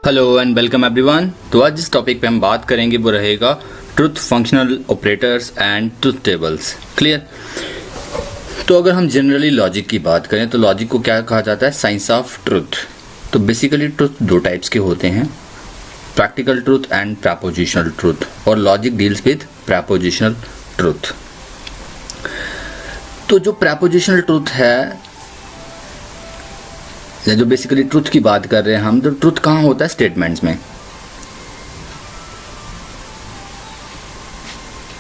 Hello and welcome everyone. तो आज जिस टॉपिक पे हम बात करेंगे वो रहेगा truth functional operators and truth tables. Clear. तो अगर हम जनरली लॉजिक की बात करें तो लॉजिक को क्या कहा जाता है? Science of truth. तो बेसिकली ट्रुथ दो टाइप्स के होते हैं, practical truth and propositional truth, और logic deals with propositional truth. तो जो प्रपोजिशनल ट्रुथ है या जो बेसिकली ट्रुथ की बात कर रहे हैं हम, तो ट्रुथ कहाँ होता है? स्टेटमेंट्स में।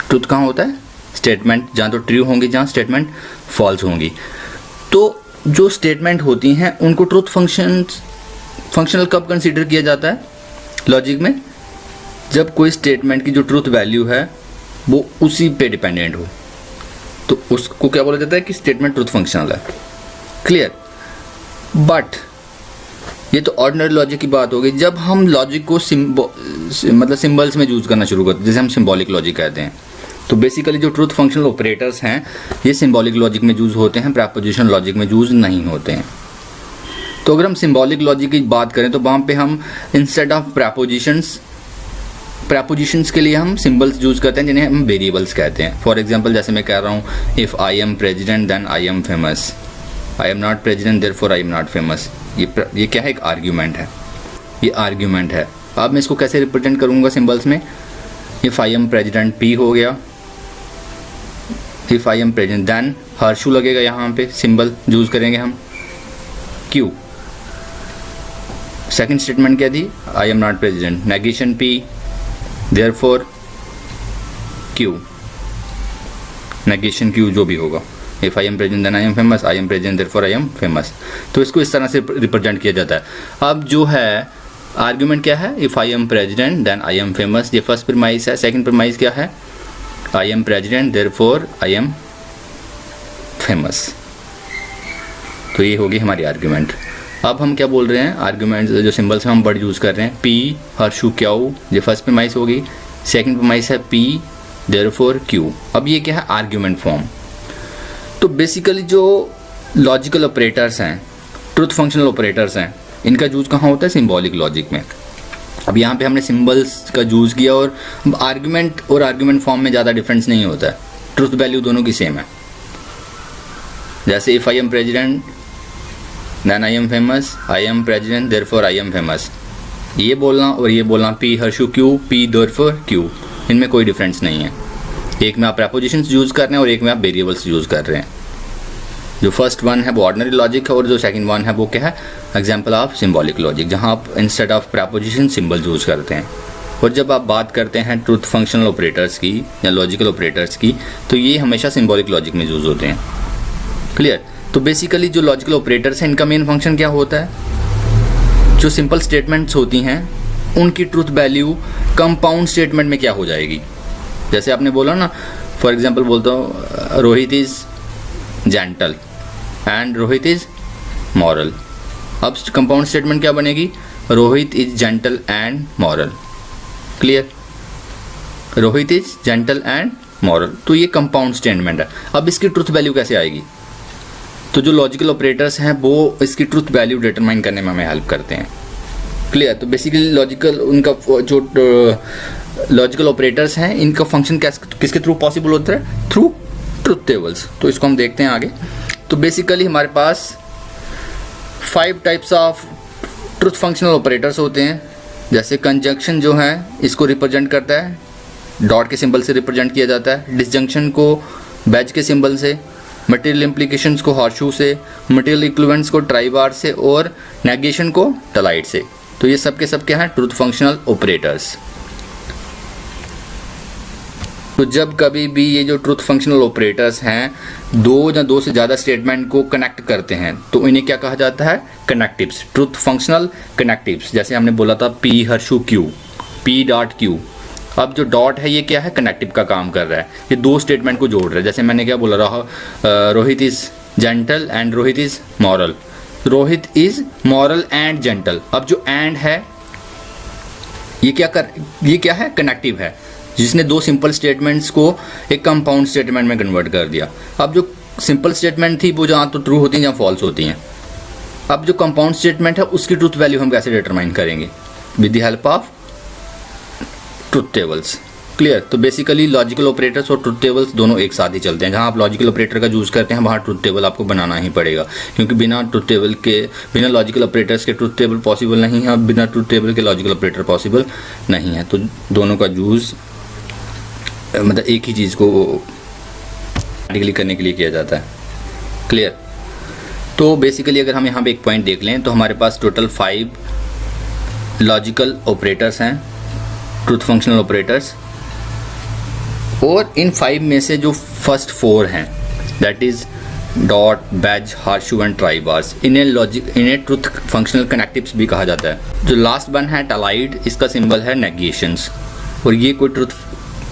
ट्रुथ कहाँ होता है? स्टेटमेंट, जहाँ तो ट्रू होंगी, जहाँ स्टेटमेंट फॉल्स होंगी। तो जो स्टेटमेंट होती हैं उनको ट्रुथ फंक्शनल कब कंसीडर किया जाता है लॉजिक में? जब कोई स्टेटमेंट की जो ट्रुथ वैल्यू है वो उसी पे डिपेंडेंट हो, तो उसको क्या बोला जाता है कि स्टेटमेंट ट्रुथ फंक्शनल है। क्लियर। बट ये तो ऑर्डिनरी लॉजिक की बात हो गई। जब हम लॉजिक को मतलब सिंबल्स में यूज करना शुरू करते हैं, जैसे हम सिंबॉलिक लॉजिक कहते हैं, तो बेसिकली जो ट्रुथ फंक्शनल ऑपरेटर्स हैं ये सिंबॉलिक लॉजिक में यूज होते हैं, प्रपोजिशनल लॉजिक में यूज नहीं होते हैं। तो अगर हम सिंबॉलिक लॉजिक की बात करें तो वहाँ पे हम इंस्टेड ऑफ प्रपोजिशंस के लिए हम सिंबल्स यूज करते हैं जिन्हें हम वेरिएबल्स कहते हैं। फॉर एग्जाम्पल जैसे मैं कह रहा हूँ, if I am president then I am famous, I am not president therefore I am not famous. ये क्या है? एक आर्ग्यूमेंट है। ये आर्ग्यूमेंट है। अब मैं इसको कैसे रिप्रेजेंट करूंगा सिंबल्स में? If I am president P हो गया, if I am president then हर्षु लगेगा, यहाँ पे सिंबल यूज करेंगे हम क्यू। सेकंड स्टेटमेंट क्या थी? I am not president, negation P, therefore Q, negation Q जो भी होगा। If I am present then I am famous, I am present therefore I am famous. तो इसको इस तरह से रिप्रेजेंट किया जाता है। अब जो है आर्ग्यूमेंट क्या है? If I am president then I am famous, ये फर्स्ट प्रीमाइस है। सेकंड प्रीमाइस क्या है? I am president therefore I am famous. तो ये होगी हमारी आर्ग्यूमेंट। अब हम क्या बोल रहे हैं? आर्ग्यूमेंट जो सिंबल्स हैं हम वर्ड यूज कर रहे हैं, पी हर्षु क्यू, ये फर्स्ट प्रीमाइस होगी। सेकंड प्रीमाइस है पी देयरफॉर क्यू। अब ये क्या है? Argument form. तो बेसिकली जो लॉजिकल ऑपरेटर्स हैं, ट्रुथ फंक्शनल ऑपरेटर्स हैं, इनका यूज कहाँ होता है? सिंबॉलिक लॉजिक में। अब यहाँ पे हमने सिंबल्स का यूज किया, और आर्ग्यूमेंट और आर्ग्यूमेंट फॉर्म में ज़्यादा डिफरेंस नहीं होता है, ट्रुथ वैल्यू दोनों की सेम है। जैसे if I am president then I am famous, I am president therefore I am famous, ये बोलना और ये बोलना पी हर्षु क्यू, पी देयरफॉर क्यू, इनमें कोई डिफरेंस नहीं है। एक में आप प्रपोजिशंस यूज कर रहे हैं और एक में आप वेरिएबल्स यूज कर रहे हैं। जो फर्स्ट वन है वो ऑर्डिनरी लॉजिक है, और जो सेकंड वन है वो क्या है? एग्जांपल ऑफ सिंबॉलिक लॉजिक, जहां आप instead of preposition symbol use करते हैं। और जब आप बात करते हैं ट्रुथ फंक्शनल ऑपरेटर्स की या लॉजिकल ऑपरेटर्स की, तो ये हमेशा सिंबॉलिक लॉजिक में यूज होते हैं। क्लियर। तो बेसिकली जो लॉजिकल ऑपरेटर्स हैं इनका मेन फंक्शन क्या होता है? जो सिंपल स्टेटमेंट्स होती हैं उनकी ट्रुथ वैल्यू कंपाउंड स्टेटमेंट में क्या हो जाएगी? जैसे आपने बोला ना, फॉर एग्जाम्पल बोलता हूँ Rohit is gentle and Rohit is moral. अब कंपाउंड स्टेटमेंट क्या बनेगी? Rohit is gentle and moral. Clear. Rohit is gentle and moral, तो ये कंपाउंड स्टेटमेंट है। अब इसकी ट्रुथ वैल्यू कैसे आएगी? तो जो लॉजिकल ऑपरेटर्स हैं वो इसकी ट्रुथ वैल्यू डिटरमाइन करने में हमें हेल्प करते हैं। क्लियर। तो बेसिकली लॉजिकल उनका जो लॉजिकल ऑपरेटर्स हैं इनका फंक्शन किसके थ्रू पॉसिबल होता है? Through truth tables. तो इसको हम देखते हैं आगे। तो बेसिकली हमारे पास 5 types of truth functional operators होते हैं। जैसे कंजंक्शन जो है इसको रिप्रेजेंट करता है, डॉट के सिंबल से रिप्रेजेंट किया जाता है। डिसजंक्शन को बैच के सिंबल से, मटेरियल इम्प्लीकेशंस को हॉर्शू से, मटेरियल इक्विवेलेंट्स को ट्राइबार से, और नेगेशन को टलाइट से। तो ये सब के सब क्या है? Truth functional operators. तो जब कभी भी ये जो ट्रुथ फंक्शनल ऑपरेटर्स हैं दो या दो से ज़्यादा स्टेटमेंट को कनेक्ट करते हैं तो इन्हें क्या कहा जाता है? Connectives, truth functional connectives. जैसे हमने बोला था पी हर्षु क्यू, पी डॉट क्यू। अब जो डॉट है ये क्या है? कनेक्टिव का काम कर रहा है, ये दो स्टेटमेंट को जोड़ रहा है। जैसे मैंने क्या बोला रहा, Rohit is gentle and Rohit is moral, Rohit is moral and gentle. अब जो एंड है ये क्या है? कनेक्टिव है, जिसने दो सिंपल स्टेटमेंट्स को एक कंपाउंड स्टेटमेंट में कन्वर्ट कर दिया। अब जो सिंपल स्टेटमेंट थी वो जहाँ तो ट्रू होती हैं जहाँ फॉल्स होती हैं। अब जो कंपाउंड स्टेटमेंट है उसकी ट्रूथ वैल्यू हम कैसे डिटरमाइन करेंगे? With the help of truth tables. Clear. तो बेसिकली लॉजिकल ऑपरेटर्स और ट्रुथ टेबल्स दोनों एक साथ ही चलते हैं। जहां आप लॉजिकल ऑपरेटर का यूज़ करते हैं वहां ट्रुथ टेबल आपको बनाना ही पड़ेगा, क्योंकि बिना लॉजिकल ऑपरेटर्स के ट्रुथ टेबल पॉसिबल नहीं है, और बिना ट्रुथ टेबल के लॉजिकल ऑपरेटर पॉसिबल नहीं है। तो दोनों का यूज़ मतलब एक ही चीज़ को प्रैक्टिकली करने के लिए किया जाता है। क्लियर। तो बेसिकली अगर हम यहाँ पे एक पॉइंट देख लें तो हमारे पास टोटल 5 लॉजिकल ऑपरेटर्स हैं, ट्रुथ फंक्शनल ऑपरेटर्स, और इन 5 में से जो फर्स्ट 4 हैं that is dot, wedge, horseshoe and tri bars, इन्हें ट्रुथ फंक्शनल कनेक्टिव्स भी कहा जाता है। जो लास्ट वन है टलाइड, इसका सिंबल है नेगेशंस, और ये कोई ट्रुथ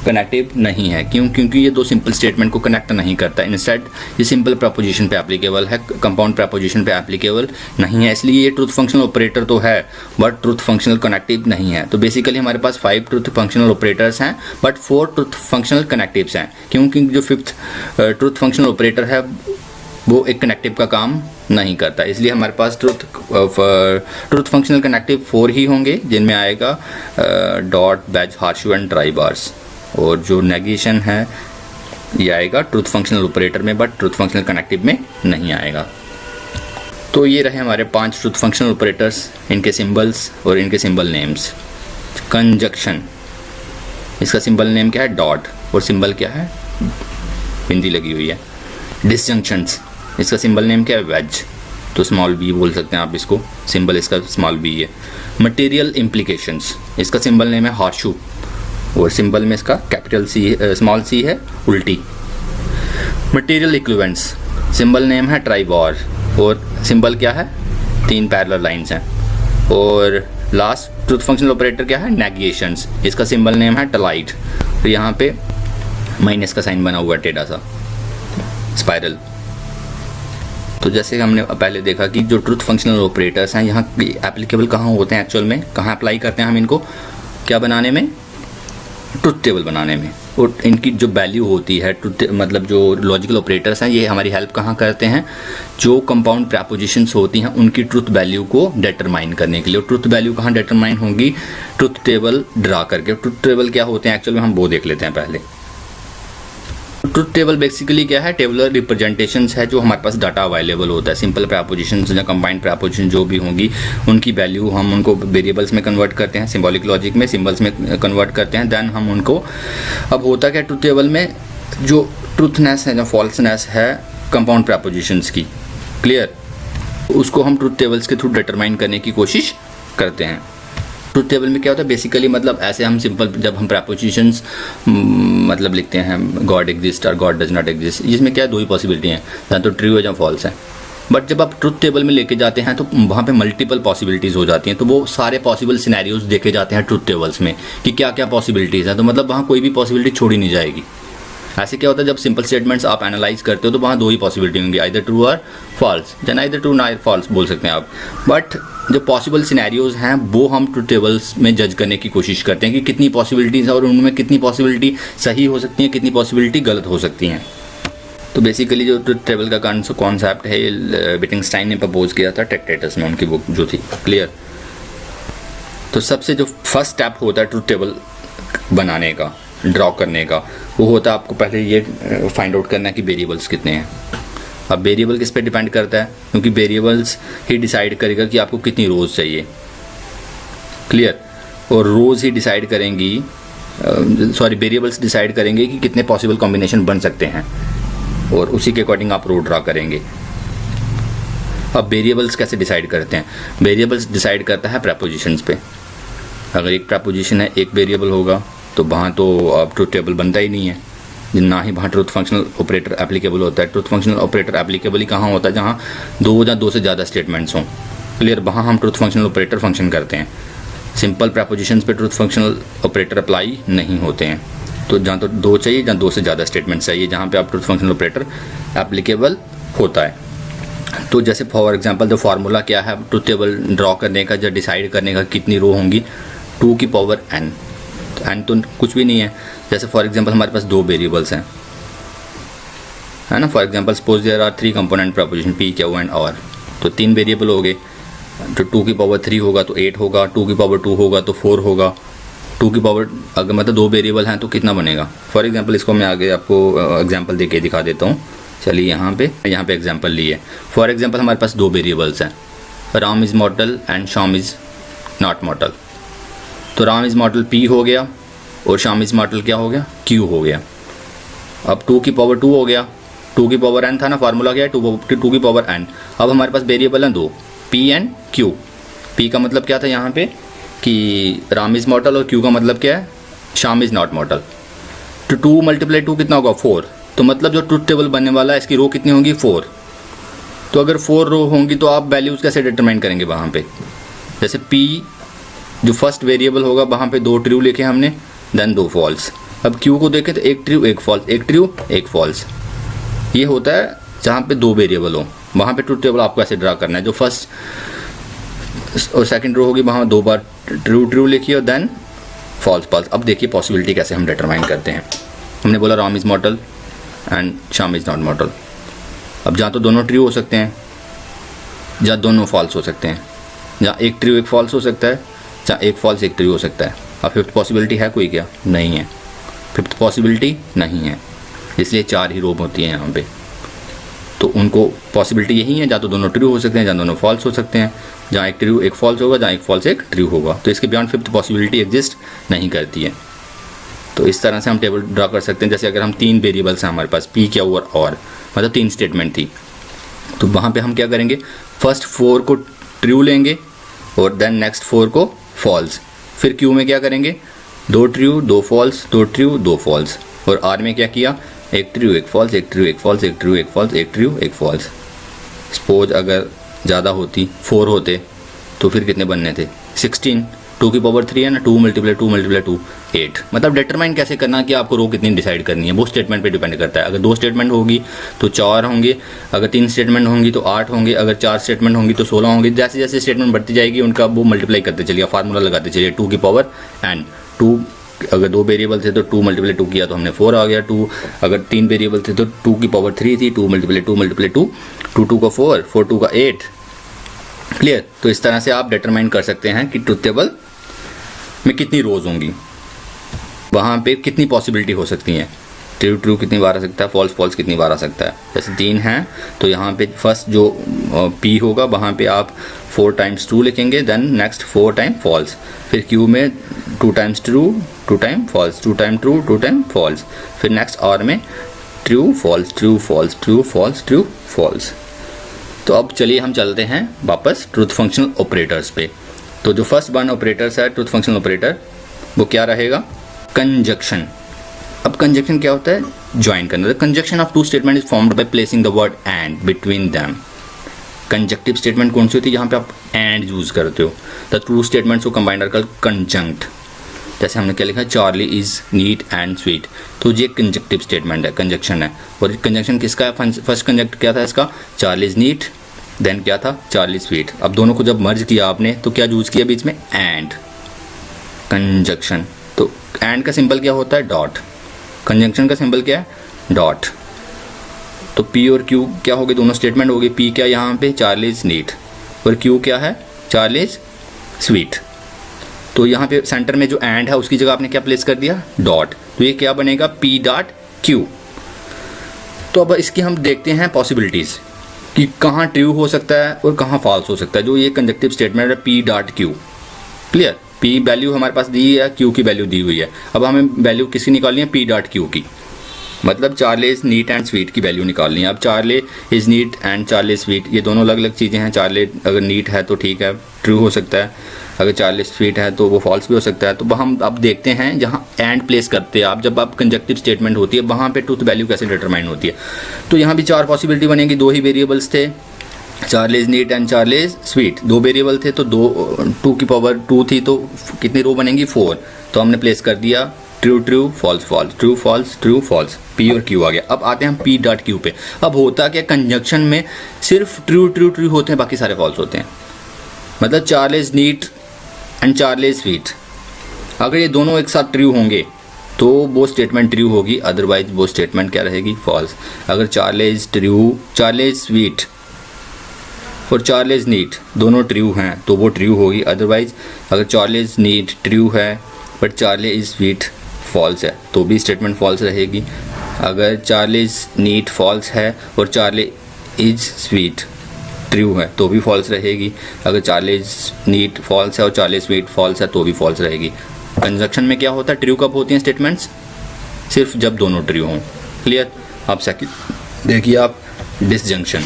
कनेक्टिव नहीं है। क्यों? क्योंकि ये दो सिंपल स्टेटमेंट को कनेक्ट नहीं करता। इंस्टेड ये सिंपल प्रपोजिशन पे एप्लीकेबल है, कंपाउंड प्रपोजिशन पे एप्लीकेबल नहीं है। इसलिए ये ट्रुथ फंक्शनल ऑपरेटर तो है बट ट्रुथ फंक्शनल कनेक्टिव नहीं है। तो बेसिकली हमारे पास 5 ट्रुथ फंक्शनल ऑपरेटर्स हैं बट 4 ट्रुथ फंक्शनल कनेक्टिव्स हैं। क्योंकि जो 5th ट्रुथ फंक्शनल ऑपरेटर है वो एक कनेक्टिव का काम नहीं करता। इसलिए हमारे पास ट्रुथ फंक्शनल कनेक्टिव 4 ही होंगे, जिनमें आएगा dot, wedge, horseshoe and tri bars, और जो नेगेशन है ये आएगा ट्रुथ फंक्शनल ऑपरेटर में बट ट्रुथ फंक्शनल कनेक्टिव में नहीं आएगा। तो ये रहे हमारे 5 ट्रुथ फंक्शनल ऑपरेटर्स, इनके सिंबल्स और इनके सिंबल नेम्स। कंजक्शन, इसका सिंबल नेम क्या है? डॉट, और सिंबल क्या है? बिंदी लगी हुई है। डिसजंक्शंस, इसका सिंबल नेम क्या है? वेज, तो स्मॉल बी बोल सकते हैं आप इसको, सिंबल इसका स्मॉल बी है। मटेरियल इम्प्लीकेशंस, इसका सिंबल नेम है हार्शू, और सिंबल में इसका कैपिटल सी, स्मॉल सी है, उल्टी। मटेरियल इक्विवेलेंस, सिंबल नेम है ट्राइबार, और सिंबल क्या है? 3 पैरेलल लाइंस हैं। और लास्ट ट्रुथ फंक्शनल ऑपरेटर क्या है? नेगेशंस, इसका सिंबल नेम है टलाइड, तो यहाँ पे माइनस का साइन बना हुआ है, टेढ़ा सा स्पाइरल। तो जैसे हमने पहले देखा कि जो ट्रुथ फंक्शनल ऑपरेटर्स हैं यहाँ एप्लीकेबल कहाँ होते हैं, एक्चुअल में कहाँ अप्लाई करते हैं हम इनको, क्या बनाने में? ट्रुथ टेबल बनाने में। और इनकी जो वैल्यू होती है मतलब जो लॉजिकल ऑपरेटर्स हैं ये हमारी हेल्प कहाँ करते हैं? जो कंपाउंड प्रपोजिशंस होती हैं उनकी ट्रुथ वैल्यू को डिटरमाइन करने के लिए। और ट्रुथ वैल्यू कहाँ डिटरमाइन होंगी? ट्रुथ टेबल ड्रा करके। ट्रुथ टेबल क्या होते हैं एक्चुअल में, हम वो देख लेते हैं पहले। ट्रुथ टेबल बेसिकली क्या है? टेबुलर रिप्रेजेंटेशंस है जो हमारे पास डाटा अवेलेबल होता है। सिंपल प्रपोजिशंस या कंबाइंड प्रपोजिशन जो भी होंगी उनकी वैल्यू हम उनको वेरिएबल्स में कन्वर्ट करते हैं, सिंबॉलिक लॉजिक में सिंबल्स में कन्वर्ट करते हैं, देन हम उनको, अब होता क्या ट्रुथ टेबल में जो ट्रुथनेस है, जो फॉल्सनेस है कंपाउंड प्रपोजिशंस की, क्लियर, उसको हम ट्रुथ टेबल्स के थ्रू डिटरमाइन करने की कोशिश करते हैं। ट्रुथ टेबल में क्या होता है बेसिकली, मतलब ऐसे हम सिंपल जब हम प्रपोजिशंस मतलब लिखते हैं गॉड एग्जिस्ट और गॉड डज नॉट एग्जिस्ट, इसमें क्या 2 ही पॉसिबिलिटी हैं, या तो ट्रू है या फॉल्स है। बट जब आप ट्रुथ टेबल में लेके जाते हैं तो वहाँ पे मल्टीपल पॉसिबिलिटीज़ हो जाती हैं, तो वो सारे पॉसिबल सिनेरियोज देखे जाते हैं ट्रुथ टेबल्स में कि क्या क्या पॉसिबिलिटीज़ हैं, तो मतलब वहाँ कोई भी पॉसिबिलिटी छोड़ी नहीं जाएगी। ऐसे क्या होता है जब सिंपल स्टेटमेंट्स आप एनालाइज करते हो तो वहाँ 2 ही पॉसिबिलिटी होंगी, आइदर ट्रू और फॉल्स, देन आइदर ट्रू ना फॉल्स बोल सकते हैं आप। बट जो पॉसिबल सिनेरियोज हैं वो हम ट्रुथ टेबल्स में जज करने की कोशिश करते हैं कि कितनी पॉसिबिलिटीज़ हैं और उनमें कितनी पॉसिबिलिटी सही हो सकती हैं, कितनी पॉसिबिलिटी गलत हो सकती हैं। तो बेसिकली जो ट्रुथ टेबल का कॉन्सेप्ट है विटिंगस्टाइन ने प्रपोज किया था ट्रैक्टेटस में, उनकी बुक जो थी, क्लियर। तो सबसे जो फर्स्ट स्टेप होता है ट्रुथ टेबल बनाने का, ड्रॉ करने का, वो होता है आपको पहले ये फाइंड आउट करना है कि वेरिएबल्स कितने हैं। अब वेरिएबल किस पे डिपेंड करता है, क्योंकि वेरिएबल्स ही डिसाइड करेगा कि आपको कितनी रोज़ चाहिए, क्लियर। और रोज़ ही डिसाइड करेंगी, वेरिएबल्स डिसाइड करेंगे कि कितने पॉसिबल कॉम्बिनेशन बन सकते हैं, और उसी के अकॉर्डिंग आप रो ड्रा करेंगे। अब वेरिएबल्स कैसे डिसाइड करते हैं? वेरिएबल्स डिसाइड करता है प्रपोजिशंस पे। अगर एक प्रपोजिशन है, एक वेरिएबल होगा तो वहाँ तो अब ट्रुथ टेबल बनता ही नहीं है, ना ही वहाँ ट्रुथ फंक्शनल ऑपरेटर एप्लीकेबल होता है। ट्रुथ फंक्शनल ऑपरेटर एप्लीकेबल ही कहाँ होता है? जहाँ 2 या 2 से ज़्यादा स्टेटमेंट्स हों, क्लियर, वहाँ हम ट्रुथ फंक्शनल ऑपरेटर फंक्शन करते हैं। सिंपल प्रपोजिशंस पे ट्रुथ फंक्शनल ऑपरेटर अप्लाई नहीं होते हैं। तो जहाँ तो 2 चाहिए, जहाँ 2 से ज़्यादा स्टेटमेंट्स चाहिए, जहाँ पे आप ट्रुथ फंक्शनल ऑपरेटर एप्लीकेबल होता है। तो जैसे फॉर एग्जांपल जो फार्मूला क्या है ट्रुथ टेबल ड्रॉ करने का, या डिसाइड करने का कितनी रो होंगी, 2 की पावर n। तो n तो कुछ भी नहीं है। जैसे फॉर एग्जांपल हमारे पास 2 वेरिएबल्स हैं, है ना। For example suppose there are 3 component proposition p, q and r, तो 3 वेरिएबल हो गए। तो 2 की पावर 3 होगा तो 8 होगा, 2 की पावर 2 होगा तो 4 होगा, 2 की पावर अगर मतलब दो वेरिएबल हैं तो कितना बनेगा। फॉर एग्जांपल इसको मैं आगे आपको एग्जांपल देके दिखा देता हूँ। चलिए यहाँ पे एग्जांपल लिए। फॉर एग्जांपल हमारे पास दो वेरिएबल्स हैं, राम इज़ मॉडल एंड शाम इज़ नॉट मॉडल। तो राम इज़ मॉडल P हो गया और शाम इज़ मॉडल क्या हो गया, Q हो गया। अब 2 की पावर 2 हो गया, 2 की पावर n था ना, फार्मूला क्या है 2 की पावर n। अब हमारे पास वेरिएबल हैं दो, P एंड Q। P का मतलब क्या था यहाँ पे कि राम इज़ मॉडल, और Q का मतलब क्या है शाम इज़ नॉट मॉडल। तो 2 मल्टीप्लाई 2 कितना होगा 4। तो मतलब जो ट्रुथ टेबल बनने वाला है इसकी रो कितनी होगी 4। तो अगर 4 रो होंगी तो आप वैल्यूज़ कैसे डिटरमाइन करेंगे वहाँ पे। जैसे P जो फर्स्ट वेरिएबल होगा वहाँ पे 2 ट्रू लिखे हमने, देन 2 फॉल्स। अब Q को देखें तो 1 ट्रू 1 फॉल्स, 1 ट्रू 1 फॉल्स। ये होता है जहाँ पे दो वेरिएबल हो, वहाँ पे ट्रुथ टेबल आपको ऐसे ड्रा करना है। जो फर्स्ट और सेकंड रो होगी वहाँ 2 बार ट्रू लिखिए और देन फॉल्स फॉल्स। अब देखिए पॉसिबिलिटी कैसे हम डिटरमाइन करते हैं। हमने बोला राम इज़ मॉडल एंड शाम इज़ नॉट मॉडल। अब जहाँ तो दोनों ट्रू हो सकते हैं, जहाँ दोनों फॉल्स हो सकते हैं, जहाँ एक ट्रू एक फॉल्स हो सकता है, जहाँ एक फॉल्स एक ट्रू हो सकता है। अब फिफ्थ पॉसिबिलिटी है कोई क्या, नहीं है। फिफ्थ पॉसिबिलिटी नहीं है, इसलिए 4 ही रो होती हैं यहाँ पे। तो उनको पॉसिबिलिटी यही है, जहाँ तो दोनों ट्रू हो सकते हैं, जहाँ दोनों फॉल्स हो सकते हैं, जहाँ एक ट्रू एक फॉल्स होगा, जहाँ एक फॉल्स एक ट्रू होगा। तो इसके बियॉन्ड फिफ्थ पॉसिबिलिटी एग्जिस्ट नहीं करती है। तो इस तरह से हम टेबल ड्रा कर सकते हैं। जैसे अगर हम 3 वेरिएबल्स हैं हमारे पास P, Q और मतलब 3 स्टेटमेंट थी, तो वहाँ पे हम क्या करेंगे, फर्स्ट 4 को ट्रू लेंगे और देन नेक्स्ट 4 को फॉल्स। फिर Q में क्या करेंगे, 2 ट्रू 2 फॉल्स, 2 ट्रू 2 फॉल्स। और R में क्या किया, 1 true 1 false, 1 true 1 false, 1 true 1 false, 1 true 1 false. Suppose अगर ज़्यादा होती 4 होते तो फिर कितने बनने थे 16। 2 की पावर 3 है ना, 2 मल्टीप्लाई 2 8। मतलब डिटरमाइन कैसे करना कि आपको रो कितनी डिसाइड करनी है, वो स्टेटमेंट पे डिपेंड करता है। अगर 2 स्टेटमेंट होगी तो 4 होंगे, अगर 3 स्टेटमेंट होंगी तो 8 होंगे, अगर 4 स्टेटमेंट होंगी तो 16 होंगे। जैसे जैसे स्टेटमेंट बढ़ती जाएगी उनका वो मल्टीप्लाई करते चलिए, फार्मूला लगाते चलिए 2 की पावर n। 2 अगर 2 वेरिएबल थे तो 2 मल्टीप्लाई 2 किया तो हमने 4 आ गया। 2 अगर 3 वेरिएबल थे तो 2 की पावर 3 थी, 2 मल्टीप्लाई 2 2 2 का 4 4 2 का 8। क्लियर। तो इस तरह से आप डिटरमाइन कर सकते हैं कि ट्रुथ टेबल में कितनी रोज होंगी, वहाँ पे कितनी पॉसिबिलिटी हो सकती हैं, ट्रू ट्रू कितनी बार आ सकता है, फॉल्स फॉल्स कितनी बार आ सकता है। जैसे 3 हैं तो यहाँ पे फर्स्ट जो P होगा वहाँ पे आप 4 टाइम्स ट्रू लिखेंगे, देन नेक्स्ट 4 टाइम फॉल्स। फिर Q में 2 times true 2 time false, 2 time true 2 time false. फिर नेक्स्ट R में true false true false true false true false. तो अब चलिए हम चलते हैं वापस ट्रुथ फंक्शनल ऑपरेटर्स पे। तो जो फर्स्ट वन ऑपरेटर्स है ट्रुथ फंक्शनल ऑपरेटर, वो क्या रहेगा, कंजक्शन। अब कंजक्शन क्या होता है, ज्वाइन करना। The conjunction of 2 statement is formed by placing the word and between them. Conjunctive statement कौन सी होती है, जहाँ पे आप एंड यूज करते हो। द टू स्टेटमेंट्स को कंबाइंड कर कंजंक्ट। जैसे हमने क्या लिखा है, Charlie is neat and sweet, तो ये कंजक्टिव स्टेटमेंट है, कंजक्शन है। और कंजक्शन किसका है, फर्स्ट कंजक्ट क्या था इसका, चार्ली इज नीट, देन क्या था चार्ली स्वीट। अब दोनों को जब मर्ज किया आपने तो क्या यूज किया बीच में, एंड कंजक्शन। तो एंड का सिंबल क्या होता है, डॉट। कंजंक्शन का सिंबल क्या है, डॉट। तो P और Q क्या होगी, दोनों स्टेटमेंट होगी। P क्या यहाँ पे, चार्ली इज नीट, और Q क्या है, चार्ली इज स्वीट। तो यहाँ पे सेंटर में जो एंड है उसकी जगह आपने क्या प्लेस कर दिया, डॉट। तो ये क्या बनेगा, P डॉट Q। तो अब इसकी हम देखते हैं पॉसिबिलिटीज़ कि कहाँ ट्रू हो सकता है और कहाँ फॉल्स हो सकता है। जो ये कंजक्टिव स्टेटमेंट है P dot Q, clear. P value हमारे पास दी है, Q की वैल्यू दी हुई है। अब हमें वैल्यू किसकी निकालनी है, P डॉट Q की, मतलब Charlie is neat and sweet की वैल्यू निकालनी है। अब Charlie is neat and Charlie sweet ये दोनों अलग अलग चीज़ें हैं। चार्ली अगर नीट है तो ठीक है, ट्रू हो सकता है, अगर चार्ली स्वीट है तो वो फॉल्स भी हो सकता है। तो हम अब देखते हैं जहाँ एंड प्लेस करते हैं आप, जब आप कंजक्टिव स्टेटमेंट होती है वहाँ पे ट्रूथ वैल्यू कैसे डिटरमाइन होती है। तो यहाँ भी 4 पॉसिबिलिटी बनेगी, 2 ही वेरिएबल्स थे, Charlie is neat and Charlie is sweet. 2 variable थे तो 2 की पावर 2 थी, तो कितनी रो बनेंगी, 4। तो हमने प्लेस कर दिया true true false false true false true false, P और Q आ गया। अब आते हैं हम P डॉट Q पे। अब होता क्या, कंजक्शन में सिर्फ ट्रू ट्रू ट्रू होते हैं, बाकी सारे फॉल्स होते हैं। मतलब Charlie is neat and Charlie is sweet, अगर ये दोनों एक साथ ट्रू होंगे तो वो स्टेटमेंट ट्रू होगी, अदरवाइज वो स्टेटमेंट क्या रहेगी, फॉल्स। अगर Charlie is true Charlie is sweet और चार्ली इज़ नीट, दोनों ट्रू हैं तो वो ट्रू होगी। अदरवाइज अगर चार्ली इज़ नीट ट्रू है but Charlie is sweet false है तो भी स्टेटमेंट फॉल्स रहेगी। अगर चार्ली इज़ नीट फॉल्स है और चार्ली इज़ स्वीट ट्रू है तो भी फॉल्स रहेगी। अगर चार्ली इज़ नीट फॉल्स है और चार्ली स्वीट फॉल्स है तो भी फॉल्स रहेगी। कंजक्शन में क्या होता है, ट्रू कब होती हैं स्टेटमेंट्स, सिर्फ जब दोनों ट्रू हों। क्लियर। अब सेकंड देखिए आप डिसजंक्शन।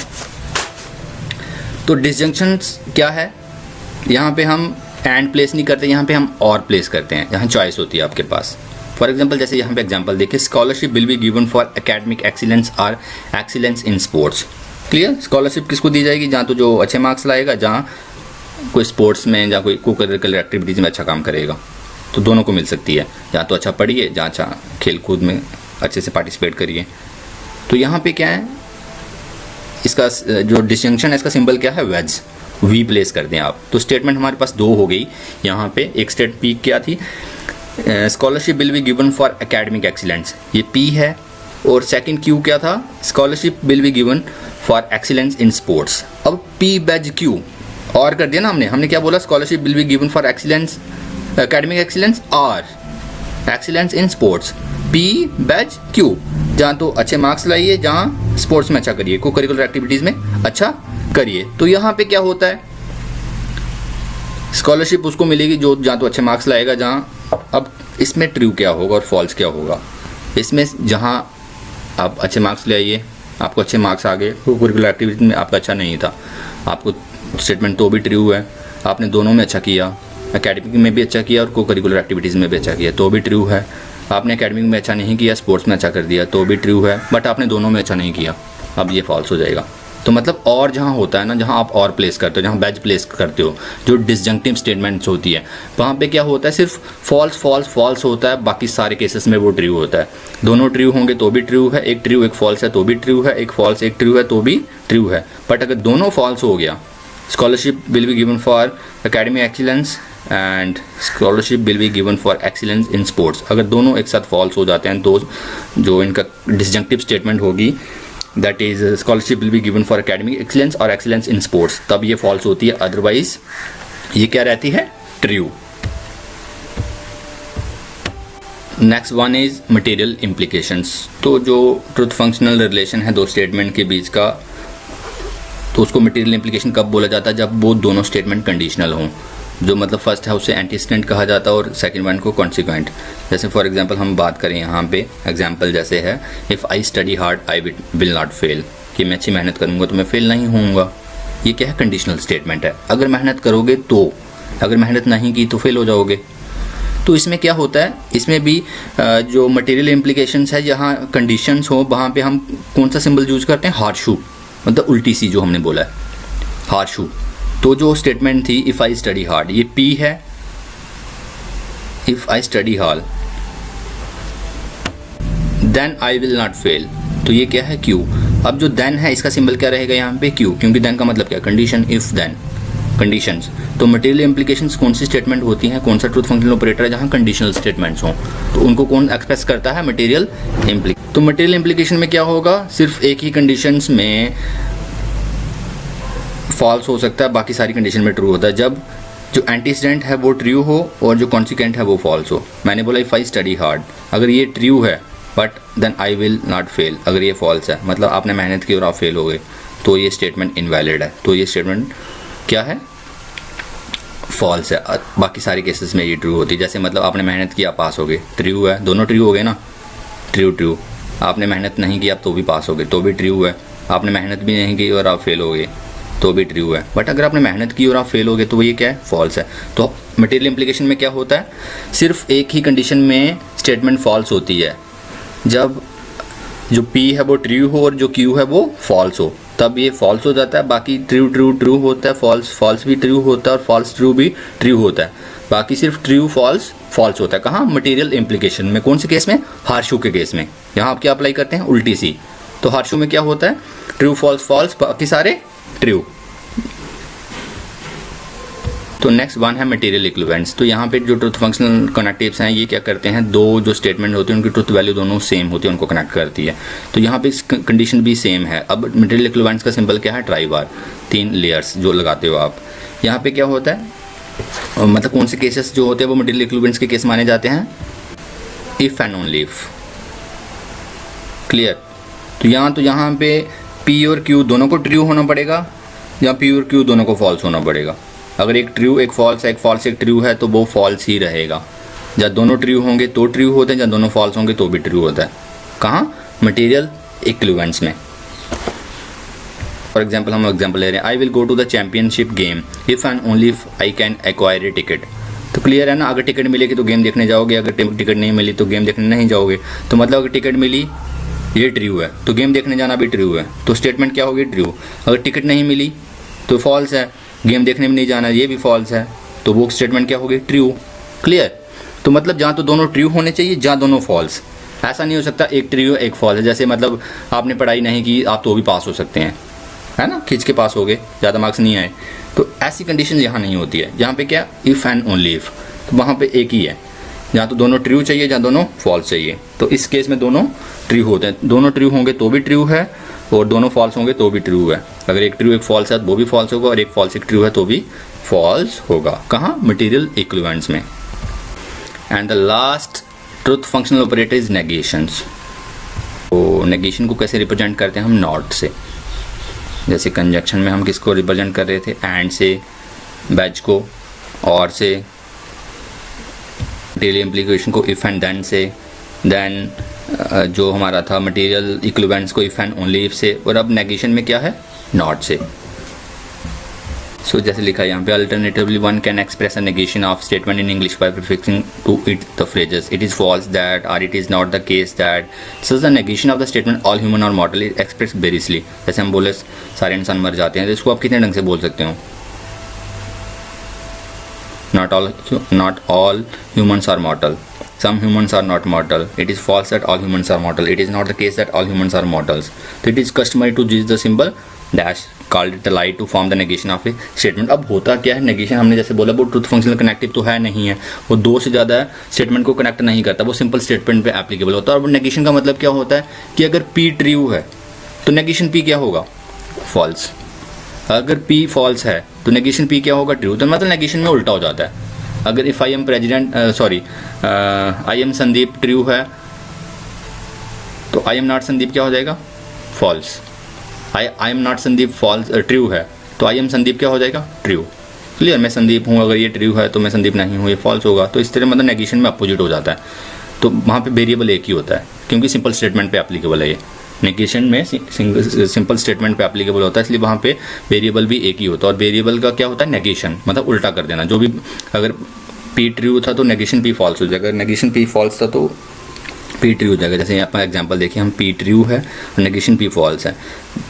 तो डिसजंक्शन क्या है, यहाँ पे हम एंड प्लेस नहीं करते, यहाँ पे हम और प्लेस करते हैं, यहाँ चॉइस होती है आपके पास। फॉर एग्जाम्पल जैसे यहाँ पे एग्जाम्पल देखिए, scholarship will be given for academic excellence और excellence in sports. Clear. Scholarship किसको दी जाएगी, जहाँ तो जो अच्छे मार्क्स लाएगा, जहाँ कोई स्पोर्ट्स में या कोई को करिकुलर एक्टिविटीज़ में अच्छा काम करेगा, तो दोनों को मिल सकती है। जहाँ तो अच्छा पढ़िए, जहाँ अच्छा खेल कूद में अच्छे से पार्टिसिपेट करिए। तो यहाँ पे क्या है, इसका जो डिस्टिंक्शन है इसका सिंबल क्या है, वेज, वी प्लेस कर दें आप। तो स्टेटमेंट हमारे पास दो हो गई यहाँ पे। एक स्टेट पी क्या थी, scholarship will be given for academic excellence, ये पी है। और सेकंड क्यू क्या था, scholarship will be given for excellence in sports. अब पी बैज क्यू और कर दिया ना हमने क्या बोला, scholarship will be given for excellence academic excellence और excellence in sports, P wedge Q, जहाँ तो अच्छे मार्क्स लाइए, जहाँ स्पोर्ट्स में अच्छा करिए, को करिकुलर एक्टिविटीज़ में अच्छा करिए। तो यहाँ पे क्या होता है, स्कॉलरशिप उसको मिलेगी जो जहाँ तो अच्छे मार्क्स लाएगा, जहाँ अब इसमें ट्रू क्या होगा और फॉल्स क्या होगा। इसमें जहाँ आप अच्छे मार्क्स ले आइए, आपको अच्छे मार्क्स आ गए, को करिकुलर एक्टिविटी में आपका अच्छा नहीं था, आपको स्टेटमेंट तो भी ट्रू है, आपने दोनों में अच्छा किया, एकेडमिक में भी अच्छा किया और को करिकुलर एक्टिविटीज़ में भी अच्छा किया तो भी ट्रू है। आपने एकेडमिक में अच्छा नहीं किया, स्पोर्ट्स में अच्छा कर दिया तो भी ट्रू है, बट आपने दोनों में अच्छा नहीं किया, अब ये फॉल्स हो जाएगा। तो मतलब और जहाँ होता है ना, जहाँ आप और प्लेस करते हो, जहाँ बैच प्लेस करते हो, जो डिसजंक्टिव स्टेटमेंट्स होती है, वहाँ पे क्या होता है, सिर्फ फॉल्स फॉल्स फॉल्स होता है, बाकी सारे केसेस में वो ट्रू होता है। दोनों ट्रू होंगे तो भी ट्रू है, एक ट्रू एक फॉल्स है तो भी ट्रू है, एक फॉल्स एक ट्रू है तो भी ट्रू है। बट अगर दोनों फॉल्स हो गया, scholarship will be given for academic excellence and scholarship will be given for excellence in sports, अगर दोनों एक साथ फॉल्स हो जाते हैं तो जो इनका डिसजंक्टिव स्टेटमेंट होगी, that is scholarship will be given for academic excellence और एक्सीलेंस इन स्पोर्ट्स, तब ये फॉल्स होती है। अदरवाइज ये क्या रहती है, true. Next one is material implications. तो जो ट्रुथ फंक्शनल रिलेशन है दो स्टेटमेंट के बीच का, तो उसको मटेरियल इम्प्लीकेशन कब बोला जाता है, जब वो दोनों स्टेटमेंट कंडीशनल हों। जो मतलब फर्स्ट है उसे एंटीसीडेंट कहा जाता है और सेकंड वन को कॉन्सिक्वेंट। जैसे फॉर एग्जांपल हम बात करें यहाँ पे, एग्जांपल जैसे है, if I study hard I will not fail, कि मैं अच्छी मेहनत करूँगा तो मैं फेल नहीं होऊंगा। ये क्या है, कंडीशनल स्टेटमेंट है। अगर मेहनत करोगे तो, अगर मेहनत नहीं की तो फेल हो जाओगे। तो इसमें क्या होता है, इसमें भी जो मटेरियल इम्प्लीकेशंस है, जहाँ कंडीशंस हो वहाँ पे हम कौन सा सिंबल यूज करते हैं, हार्शू, मतलब उल्टी सी जो हमने बोला है, हार्शू। तो जो स्टेटमेंट थी इफ़ आई स्टडी हार्ड, ये पी है, if I study hard then I will not fail, तो ये क्या है, क्यू। अब जो देन है इसका सिंबल क्या रहेगा यहाँ पे, क्यू, क्योंकि देन का मतलब क्या, कंडीशन, इफ देन कंडीशंस। तो मटेरियल इम्प्लीकेशंस कौन सी स्टेटमेंट होती हैं, कौन सा ट्रूथ फंक्शनल ऑपरेटर है जहाँ कंडीशनल स्टेटमेंट्स हों, तो उनको कौन एक्सप्रेस करता है, मटेरियल इम्प्लीकेशन। तो मटेरियल इम्प्लीकेशन में क्या होगा, सिर्फ एक ही कंडीशंस में फॉल्स हो सकता है, बाकी सारी कंडीशन में ट्रू होता है, जब जो एंटीसीडेंट है वो ट्रू हो और जो कॉन्सिक्वेंट है वो फॉल्स हो। मैंने बोला इफ आई स्टडी हार्ड, अगर ये ट्रू है but then I will not fail, अगर ये फॉल्स है, मतलब आपने मेहनत की और आप फेल हो गए, तो ये स्टेटमेंट इनवैलिड है। तो ये स्टेटमेंट क्या है, फॉल्स है। बाकी सारे केसेस में ये ट्रू होती है। जैसे मतलब आपने मेहनत की, आप पास हो गए, ट्रू है, दोनों ट्रू हो गए ना, ट्रू ट्रू। आपने मेहनत नहीं की, आप तो भी पास हो गए, तो भी ट्रू है। आपने मेहनत भी नहीं की और आप फेल हो गए, तो भी ट्रू है। बट अगर आपने मेहनत की और आप फेल हो गए, तो ये क्या है, फॉल्स है। तो मटेरियल इम्प्लीकेशन में क्या होता है, सिर्फ एक ही कंडीशन में स्टेटमेंट फॉल्स होती है, जब जो पी है वो ट्रू हो और जो क्यू है वो फॉल्स हो, तब ये फॉल्स हो जाता है। बाकी ट्रू ट्रू ट्रू होता है, फॉल्स फॉल्स भी ट्रू होता है और फॉल्स ट्रू भी ट्रू होता है। बाकी सिर्फ ट्रू फॉल्स फॉल्स होता है। कहाँ, मटेरियल इम्प्लीकेशन में। कौन से केस में, हार्शू के केस में। यहाँ आप क्या अप्लाई करते हैं, उल्टी सी। तो हार्शू में क्या होता है, ट्रू फॉल्स फॉल्स, बाकी सारे ट्रू। तो नेक्स्ट वन है मटेरियल इक्विवेलेंस। तो यहाँ पे जो ट्रुथ फंक्शनल कनेक्टिव्स हैं ये क्या करते हैं, दो जो स्टेटमेंट होती है उनकी ट्रुथ वैल्यू दोनों सेम होती है, उनको कनेक्ट करती है। तो यहाँ पे कंडीशन भी सेम है। अब मटेरियल इक्विवेलेंस का सिंबल क्या है, ट्राई बार, 3 लेयर्स जो लगाते हो आप। यहाँ पे क्या होता है, मतलब कौन से केसेस जो होते हैं वो मटेरियल इक्विवेलेंस के केस माने जाते हैं, if and only if. Clear. तो यहाँ पे पी और क्यू दोनों को ट्रू होना पड़ेगा या पी और क्यू दोनों को फॉल्स होना पड़ेगा। अगर एक ट्रू एक फॉल्स है, एक फॉल्स एक ट्रू है तो वो फॉल्स ही रहेगा। जब दोनों ट्रू होंगे तो ट्रू होते हैं, जब दोनों फॉल्स होंगे तो भी ट्रू होता है। कहाँ, मटेरियल इक्विवेलेंस में। फॉर एग्जाम्पल हम एग्जाम्पल ले रहे हैं, I will go to the championship game if and only if I can acquire a ticket. तो क्लियर है ना, अगर टिकट मिलेगी तो गेम देखने जाओगे, अगर टिकट नहीं मिली तो गेम देखने नहीं जाओगे। तो मतलब अगर टिकट मिली ये ट्रू है तो गेम देखने जाना भी ट्रू है, तो स्टेटमेंट क्या होगी, ट्रू। अगर टिकट नहीं मिली तो फॉल्स है, गेम देखने में नहीं जाना ये भी फॉल्स है, तो वो स्टेटमेंट क्या होगी, ट्रू। क्लियर। तो मतलब जहाँ तो दोनों ट्रू होने चाहिए, जहाँ दोनों फॉल्स। ऐसा नहीं हो सकता एक ट्रू एक फॉल्स है। जैसे मतलब आपने पढ़ाई नहीं की आप तो भी पास हो सकते हैं, है ना, खींच के पास हो गए, ज़्यादा मार्क्स नहीं आए। तो ऐसी कंडीशन यहाँ नहीं होती है। यहाँ पे क्या, इफ़ एंड ओनली इफ़, तो वहाँ पे एक ही है, जहाँ तो दोनों ट्रू चाहिए, जहाँ दोनों फॉल्स चाहिए। तो इस केस में दोनों ट्रू होते हैं, दोनों ट्रू होंगे तो भी ट्रू है और दोनों फॉल्स होंगे तो भी ट्रू है। अगर एक ट्रू एक फॉल्स है तो वो भी फॉल्स होगा, और एक फॉल्स एक ट्रू है तो भी फॉल्स होगा। कहाँ, मटेरियल इक्विवेलेंस में। And the last truth functional operator is negations. तो नेगेशन को कैसे रिप्रेजेंट करते हैं हम, नॉट से। जैसे कंजक्शन में हम किसको रिप्रेजेंट कर रहे थे, एंड से, बैच को, और से, मटेरियल इम्प्लीकेशन को इफ एंड देन से, देन जो हमारा था मटेरियल इक्विवेलेंस को इफ एंड ओनली इफ से, और अब नेगेशन में क्या है, नॉट से। सो जैसे लिखा है यहाँ पे, alternatively one can express a negation of statement in English by prefixing to it the phrases it is false that और it is not the case that. So the negation of the statement all human are mortal is express variously. जैसे हम बोले सारे इंसान मर जाते हैं, तो इसको आप कितने ढंग से बोल सकते हो, not all humans are mortal, some humans are not mortal, it is false that all humans are mortal, it is not the case that all humans are mortals. So it is customary to use the symbol dash called it a lie to form the negation of a statement. अब होता क्या है, negation हमने जैसे बोला वो truth functional connective तो है नहीं है, वो दो से ज़्यादा स्टेटमेंट को कनेक्ट नहीं करता, वो सिंपल स्टेटमेंट पे एप्लीकेबल होता है। और नेगेशन का मतलब क्या होता है कि अगर P ट्रू है तो नेगेशन P क्या होगा, फॉल्स। अगर P फॉल्स है तो नेगेशन P क्या होगा, ट्रू। तो मतलब नेगेशन में उल्टा हो जाता है। अगर if I am president I am Sandeep true है तो आई एम नॉट संदीप क्या हो जाएगा, false. I am not Sandeep false true है तो आई एम संदीप क्या हो जाएगा, ट्रू। क्लियर। मैं संदीप हूँ, अगर ये ट्रू है तो मैं संदीप नहीं हूँ, ये फॉल्स होगा। तो इस तरह मतलब नेगेशन में अपोजिट हो जाता है। तो वहाँ पे वेरिएबल एक ही होता है क्योंकि सिंपल स्टेटमेंट पे एप्लीकेबल है ये। नेगेशन में सिंपल स्टेटमेंट पे एप्लीकेबल होता है, इसलिए वहाँ पे वेरिएबल भी एक ही होता है। और वेरिएबल का क्या होता है, नेगेशन, मतलब उल्टा कर देना। जो भी अगर P ट्रू था तो नेगेशन P फॉल्स हो जाएगा, अगर नेगेशन P फॉल्स था तो P ट्रू हो जाएगा। जैसे यहाँ पर एग्जांपल देखिए, हम P ट्रू है और नेगेशन P फॉल्स है,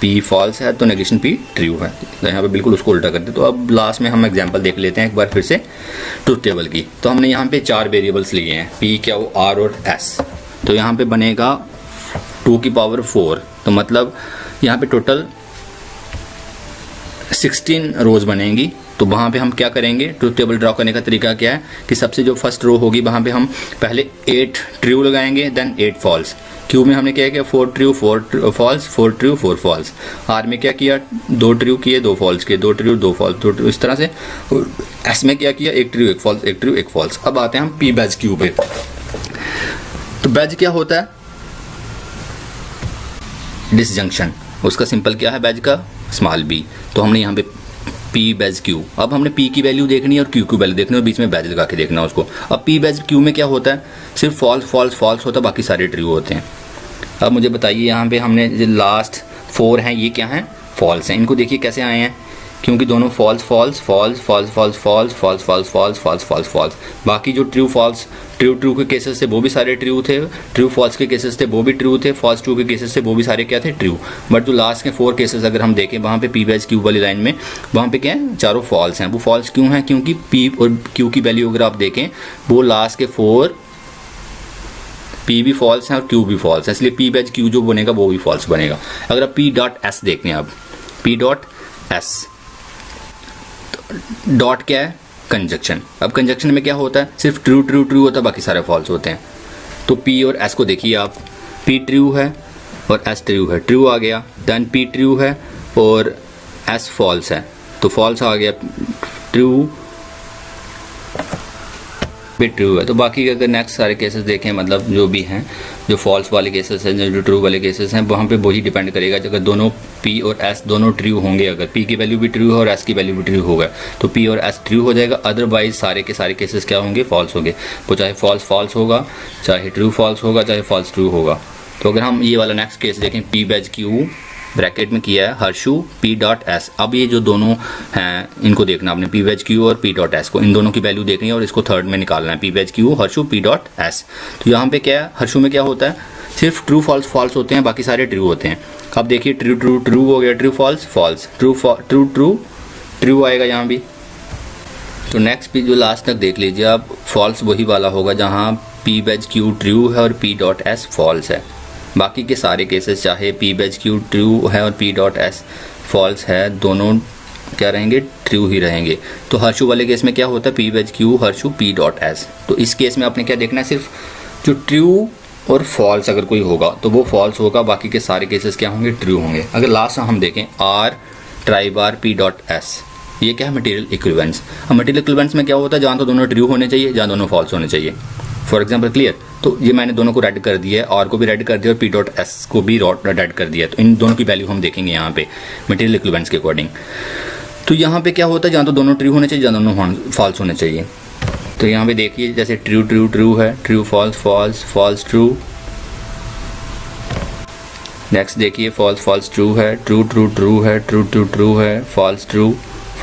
P फॉल्स है तो नेगेशन P ट्रू है, तो यहाँ पे बिल्कुल उसको उल्टा कर दे। तो अब लास्ट में हम एग्जांपल देख लेते हैं एक बार फिर से ट्रुथ टेबल की। तो हमने यहाँ पे 4 वेरिएबल्स लिए हैं, P, Q, R और S। तो यहाँ पे बनेगा 2 की पावर 4, तो मतलब यहाँ पे टोटल 16 रोज बनेंगी। तो वहाँ पे हम क्या करेंगे, ट्रुथ टेबल ड्रॉ करने का तरीका क्या है कि सबसे जो फर्स्ट रो होगी वहाँ पे हम पहले 8 ट्रू लगाएंगे, देन 8 फॉल्स। क्यू में हमने क्या किया, 4 true 4 false, 4 true 4 false. R में क्या किया, 2 ट्रू किए 2 फॉल्स किए, 2 ट्रू 2 फॉल्स, 2 ट्रू, इस तरह से। एस में क्या किया, 1 ट्रू 1 फॉल्स, 1 ट्रू 1 फॉल्स। अब आते हैं हम पी बैच क्यू पे। तो बैच क्या होता है, डिसजंक्शन, उसका सिंपल क्या है बैच का, स्मॉल b। तो हमने यहाँ पे P बैच Q। अब हमने P की वैल्यू देखनी है और Q की वैल्यू देखनी है और बीच में बैच लगा के देखना है उसको। अब P बैच Q में क्या होता है, सिर्फ फॉल्स फॉल्स फॉल्स होता है, बाकी सारे ट्रू होते हैं। अब मुझे बताइए यहाँ पे हमने जो लास्ट 4 हैं ये क्या हैं, फॉल्स हैं। इनको देखिए कैसे आए हैं, क्योंकि दोनों false false false false false false false false false false false false. बाकी जो ट्रू फॉल्स ट्रू ट्रू के केसेस थे वो भी सारे ट्रू थे, ट्रू फॉल्स के केसेस थे वो भी ट्रू थे, फॉल्स ट्रू के केसेस थे वो भी सारे क्या थे, ट्रू। बट जो लास्ट के 4 केसेस अगर हम देखें वहाँ पे P बैच Q वाली लाइन में, वहाँ पे क्या है, चारों फॉल्स हैं। वो फॉल्स क्यों हैं, क्योंकि P और Q की वैल्यू अगर आप देखें वो लास्ट के 4 P भी फॉल्स हैं और Q भी फॉल्स है, इसलिए P बैच Q जो बनेगा वो भी फॉल्स बनेगा। अगर आप P डॉट S देखते हैं, अब P डॉट S, डॉट क्या है, कंजक्शन। अब कंजक्शन में क्या होता है, सिर्फ ट्रू ट्रू ट्रू होता है, बाकी सारे फॉल्स होते हैं। तो पी और एस को देखिए आप, पी ट्रू है और एस ट्रू है, ट्रू आ गया, देन पी ट्रू है और एस फॉल्स है, तो फॉल्स आ गया, ट्रू भी ट्रू है। तो बाकी अगर नेक्स्ट सारे केसेस देखें, मतलब जो भी हैं, जो फॉल्स वाले केसेस हैं, जो ट्रू वाले केसेस हैं, वहाँ पे वही डिपेंड करेगा। अगर दोनों पी और एस दोनों ट्रू होंगे, अगर पी की वैल्यू भी ट्रू है और एस की वैल्यू भी ट्रू होगा, तो पी और एस ट्रू हो जाएगा। अदरवाइज सारे के सारे केसेस क्या होंगे, फॉल्स होंगे। वो चाहे फॉल्स फॉल्स होगा, चाहे ट्रू फॉल्स होगा, चाहे फॉल्स ट्रू होगा। तो अगर हम ये वाला नेक्स्ट केस देखें, पी बैच क्यू ब्रैकेट में किया है हर्षु पी डॉट एस। अब ये जो दोनों हैं इनको देखना आपने, पी वेज क्यू और पी डॉट एस को, इन दोनों की वैल्यू देखनी है और इसको थर्ड में निकालना है, पी वेज क्यू हर्षु पी डॉट एस। तो यहाँ पे क्या है, हर्षु में क्या होता है, सिर्फ ट्रू फॉल्स फॉल्स होते हैं, बाकी सारे ट्रू होते हैं। अब देखिए ट्रू ट्रू ट्रू हो गया, true false false, true true true true आएगा यहाँ भी। तो नेक्स्ट भी जो लास्ट तक देख लीजिए आप, फॉल्स वही वाला होगा जहाँ पी वेज क्यू ट्रू है और पी डॉट एस फॉल्स है। बाकी के सारे केसेस चाहे पी बैच क्यू ट्रू है और पी डॉट एस फॉल्स है, दोनों क्या रहेंगे, ट्रू ही रहेंगे। तो हर्षु वाले केस में क्या होता है, पी बैच क्यू हर्षु पी डॉट एस। तो इस केस में आपने क्या देखना है, सिर्फ जो ट्रू और फॉल्स अगर कोई होगा तो वो फॉल्स होगा, बाकी के सारे केसेस क्या होंगे, ट्रू होंगे। अगर लास्ट हम देखें R tri bar P dot S, ये क्या है, मटेरियल इक्विवेलेंस। अब मटेरियल इक्विवेलेंस में क्या होता है, जहाँ तो दोनों ट्रू होने चाहिए, जहाँ दोनों फॉल्स होने चाहिए। फॉर एग्जाम्पल क्लियर, तो ये मैंने दोनों को रेड कर दिया है, आर को भी रेड कर दिया और पी डॉट एस को भी रेड कर दिया है। तो इन दोनों की वैल्यू हम देखेंगे यहाँ पे मटेरियल इक्विवेलेंस के अकॉर्डिंग। तो यहाँ पे क्या होता है, जहाँ तो दोनों ट्रू होने चाहिए, जहाँ दोनों फॉल्स होने चाहिए। तो यहाँ पे देखिए जैसे ट्रू ट्रू ट्रू है, true false false false true. Next देखिए फॉल्स फॉल्स ट्रू है, ट्रू ट्रू ट्रू है, ट्रू ट्रू ट्रू है, फॉल्स ट्रू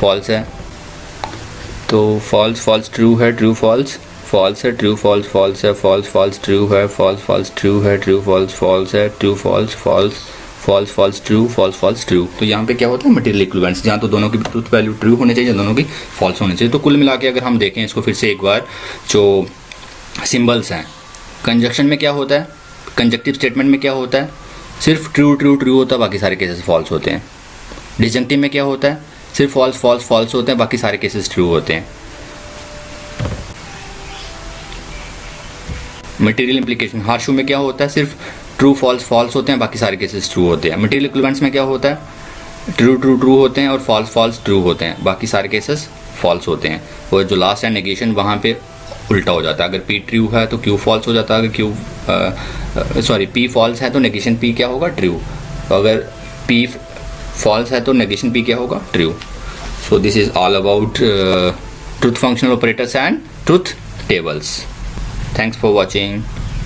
फॉल्स है। तो फॉल्स फॉल्स ट्रू है, ट्रू फॉल्स फॉल्स है, ट्रू फॉल्स फॉल्स है, फॉल्स फॉल्स ट्रू है, फॉल्स फॉल्स ट्रू है, ट्रू फॉल्स फॉल्स है, true false false false false true, false false true. तो यहाँ पे क्या होता है, मटेरियल इक्विवेलेंस, जहाँ तो दोनों की ट्रूथ वैल्यू ट्रू होने चाहिए, दोनों की फॉल्स होने चाहिए। तो कुल मिला के अगर हम देखें इसको फिर से एक बार, जो सिंबल्स हैं, कंजक्शन में क्या होता है, कंजक्टिव स्टेटमेंट में क्या होता है, सिर्फ ट्रू ट्रू ट्रू होता है, बाकी सारे केसेस फॉल्स होते हैं। डिसजंक्टिव में क्या होता है, सिर्फ फॉल्स फॉल्स फॉल्स होते हैं, बाकी सारे केसेस ट्रू होते हैं। मटेरियल इंप्लीकेशन, हर्षु में क्या होता है, सिर्फ ट्रू फॉल्स फॉल्स होते हैं, बाकी सारे केसेस ट्रू होते हैं। मटेरियल इक्विवेलेंस में क्या होता है, ट्रू ट्रू ट्रू होते हैं और फॉल्स फॉल्स ट्रू होते हैं, बाकी सारे केसेस फॉल्स होते हैं। और जो लास्ट है नेगेशन, वहाँ पे उल्टा हो जाता है, अगर पी ट्रू है तो क्यू फॉल्स हो जाता है, अगर क्यू पी फॉल्स है तो नेगेशन पी क्या होगा, ट्रू। अगर पी फॉल्स है तो नेगेशन पी क्या होगा, true. So this is all about truth functional operators and truth tables. Thanks for watching.